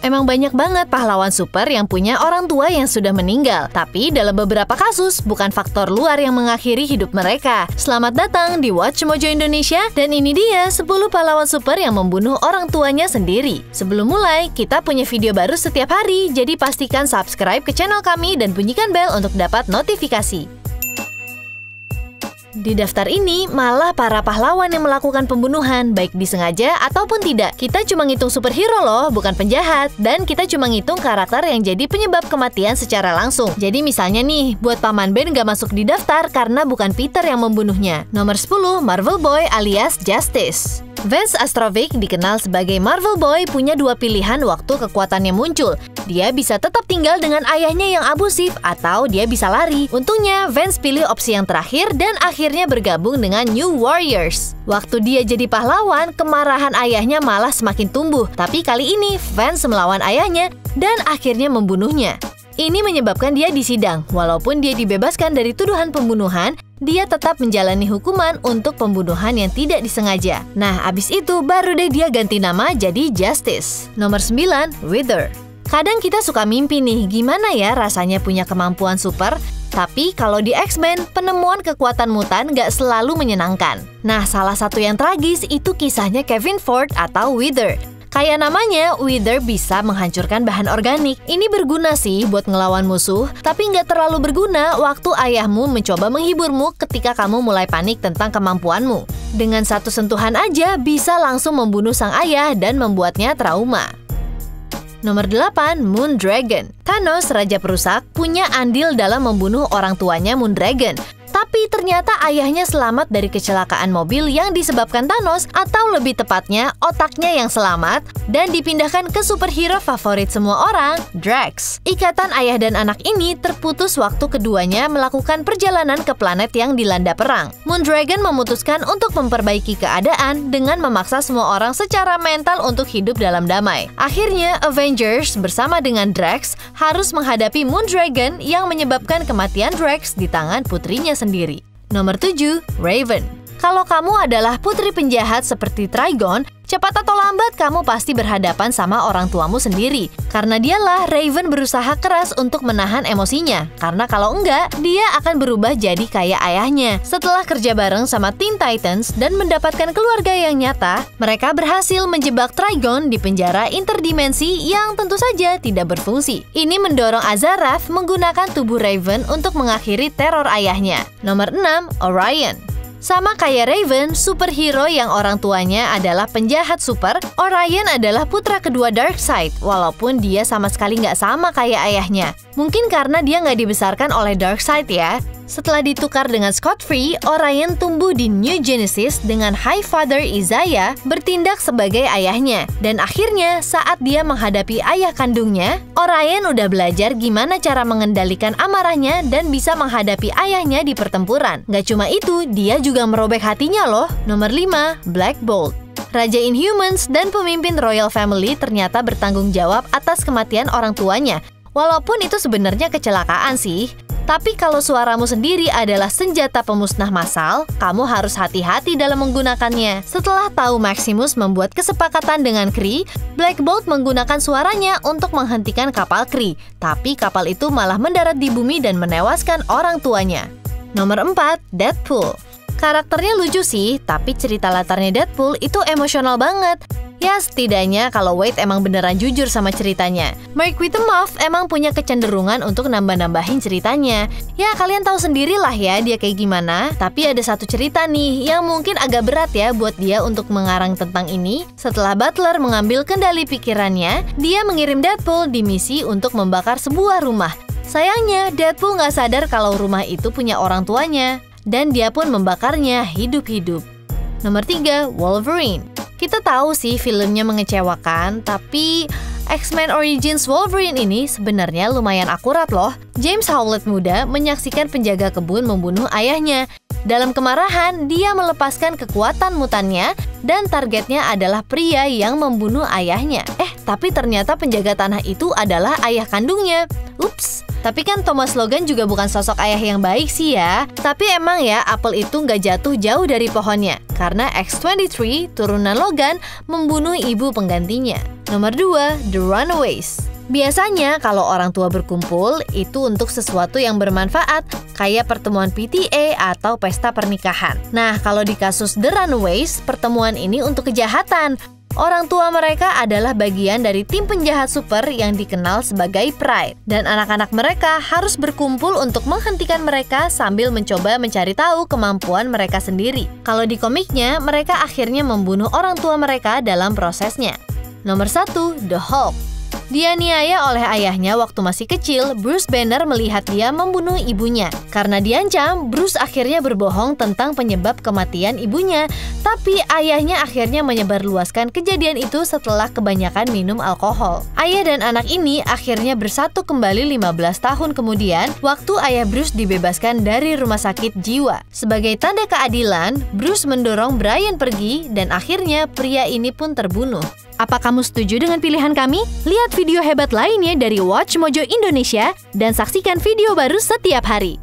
Emang banyak banget pahlawan super yang punya orang tua yang sudah meninggal. Tapi dalam beberapa kasus, bukan faktor luar yang mengakhiri hidup mereka. Selamat datang di Watch Mojo Indonesia, dan ini dia 10 pahlawan super yang membunuh orang tuanya sendiri. Sebelum mulai, kita punya video baru setiap hari, jadi pastikan subscribe ke channel kami dan bunyikan bel untuk dapat notifikasi. Di daftar ini, malah para pahlawan yang melakukan pembunuhan, baik disengaja ataupun tidak. Kita cuma ngitung superhero loh, bukan penjahat. Dan kita cuma ngitung karakter yang jadi penyebab kematian secara langsung. Jadi misalnya nih, buat Paman Ben nggak masuk di daftar karena bukan Peter yang membunuhnya. Nomor 10, Marvel Boy alias Justice. Vance Astrovic, dikenal sebagai Marvel Boy, punya dua pilihan waktu kekuatannya muncul. Dia bisa tetap tinggal dengan ayahnya yang abusif, atau dia bisa lari. Untungnya, Vance pilih opsi yang terakhir dan akhirnya bergabung dengan New Warriors. Waktu dia jadi pahlawan, kemarahan ayahnya malah semakin tumbuh. Tapi kali ini, Vance melawan ayahnya dan akhirnya membunuhnya. Ini menyebabkan dia disidang. Walaupun dia dibebaskan dari tuduhan pembunuhan, dia tetap menjalani hukuman untuk pembunuhan yang tidak disengaja. Nah, abis itu baru deh dia ganti nama jadi Justice. Nomor 9, Wither. Kadang kita suka mimpi nih, gimana ya rasanya punya kemampuan super? Tapi kalau di X-Men, penemuan kekuatan mutan nggak selalu menyenangkan. Nah, salah satu yang tragis itu kisahnya Kevin Ford atau Wither. Kayak namanya, Wither bisa menghancurkan bahan organik. Ini berguna sih buat ngelawan musuh, tapi nggak terlalu berguna waktu ayahmu mencoba menghiburmu ketika kamu mulai panik tentang kemampuanmu. Dengan satu sentuhan aja bisa langsung membunuh sang ayah dan membuatnya trauma. Nomor 8, Moondragon. Thanos, Raja Perusak, punya andil dalam membunuh orang tuanya Moondragon. Tapi ternyata ayahnya selamat dari kecelakaan mobil yang disebabkan Thanos, atau lebih tepatnya otaknya yang selamat, dan dipindahkan ke superhero favorit semua orang, Drax. Ikatan ayah dan anak ini terputus waktu keduanya melakukan perjalanan ke planet yang dilanda perang. Moondragon memutuskan untuk memperbaiki keadaan dengan memaksa semua orang secara mental untuk hidup dalam damai. Akhirnya, Avengers bersama dengan Drax harus menghadapi Moondragon yang menyebabkan kematian Drax di tangan putrinya sendiri. Nomor 7, Raven. Kalau kamu adalah putri penjahat seperti Trigon, cepat atau lambat kamu pasti berhadapan sama orang tuamu sendiri. Karena dialah, Raven berusaha keras untuk menahan emosinya. Karena kalau enggak, dia akan berubah jadi kayak ayahnya. Setelah kerja bareng sama Teen Titans dan mendapatkan keluarga yang nyata, mereka berhasil menjebak Trigon di penjara interdimensi yang tentu saja tidak berfungsi. Ini mendorong Azarath menggunakan tubuh Raven untuk mengakhiri teror ayahnya. Nomor 6, Orion. Sama kayak Raven, superhero yang orang tuanya adalah penjahat super, Orion adalah putra kedua Darkseid, walaupun dia sama sekali nggak sama kayak ayahnya. Mungkin karena dia nggak dibesarkan oleh Darkseid ya. Setelah ditukar dengan Scott Free, Orion tumbuh di New Genesis dengan Highfather Isaiah bertindak sebagai ayahnya. Dan akhirnya, saat dia menghadapi ayah kandungnya, Orion udah belajar gimana cara mengendalikan amarahnya dan bisa menghadapi ayahnya di pertempuran. Gak cuma itu, dia juga merobek hatinya loh. Nomor 5, Black Bolt. Raja Inhumans dan pemimpin Royal Family ternyata bertanggung jawab atas kematian orang tuanya. Walaupun itu sebenarnya kecelakaan sih. Tapi kalau suaramu sendiri adalah senjata pemusnah massal, kamu harus hati-hati dalam menggunakannya. Setelah tahu Maximus membuat kesepakatan dengan Kree, Black Bolt menggunakan suaranya untuk menghentikan kapal Kree. Tapi kapal itu malah mendarat di bumi dan menewaskan orang tuanya. Nomor 4, Deadpool. Karakternya lucu sih, tapi cerita latarnya Deadpool itu emosional banget. Ya, setidaknya kalau Wade emang beneran jujur sama ceritanya. Mark Whittemore emang punya kecenderungan untuk nambah-nambahin ceritanya. Ya, kalian tahu sendirilah ya dia kayak gimana. Tapi ada satu cerita nih yang mungkin agak berat ya buat dia untuk mengarang tentang ini. Setelah Butler mengambil kendali pikirannya, dia mengirim Deadpool di misi untuk membakar sebuah rumah. Sayangnya, Deadpool nggak sadar kalau rumah itu punya orang tuanya. Dan dia pun membakarnya hidup-hidup. Nomor 3, Wolverine. Kita tahu sih filmnya mengecewakan, tapi X-Men Origins Wolverine ini sebenarnya lumayan akurat loh. James Howlett muda menyaksikan penjaga kebun membunuh ayahnya. Dalam kemarahan, dia melepaskan kekuatan mutannya dan targetnya adalah pria yang membunuh ayahnya. Tapi ternyata penjaga tanah itu adalah ayah kandungnya. Ups. Tapi kan Thomas Logan juga bukan sosok ayah yang baik sih ya. Tapi emang ya, apel itu nggak jatuh jauh dari pohonnya. Karena X-23, turunan Logan, membunuh ibu penggantinya. Nomor 2, The Runaways. Biasanya kalau orang tua berkumpul, itu untuk sesuatu yang bermanfaat, kayak pertemuan PTA atau pesta pernikahan. Nah, kalau di kasus The Runaways, pertemuan ini untuk kejahatan. Orang tua mereka adalah bagian dari tim penjahat super yang dikenal sebagai Pride. Dan anak-anak mereka harus berkumpul untuk menghentikan mereka sambil mencoba mencari tahu kemampuan mereka sendiri. Kalau di komiknya, mereka akhirnya membunuh orang tua mereka dalam prosesnya. Nomor 1, The Hulk. Dianiaya oleh ayahnya waktu masih kecil, Bruce Banner melihat dia membunuh ibunya. Karena diancam, Bruce akhirnya berbohong tentang penyebab kematian ibunya. Tapi ayahnya akhirnya menyebarluaskan kejadian itu setelah kebanyakan minum alkohol. Ayah dan anak ini akhirnya bersatu kembali 15 tahun kemudian, waktu ayah Bruce dibebaskan dari rumah sakit jiwa. Sebagai tanda keadilan, Bruce mendorong Brian pergi dan akhirnya pria ini pun terbunuh. Apa kamu setuju dengan pilihan kami? Lihat video hebat lainnya dari Watch Mojo Indonesia dan saksikan video baru setiap hari.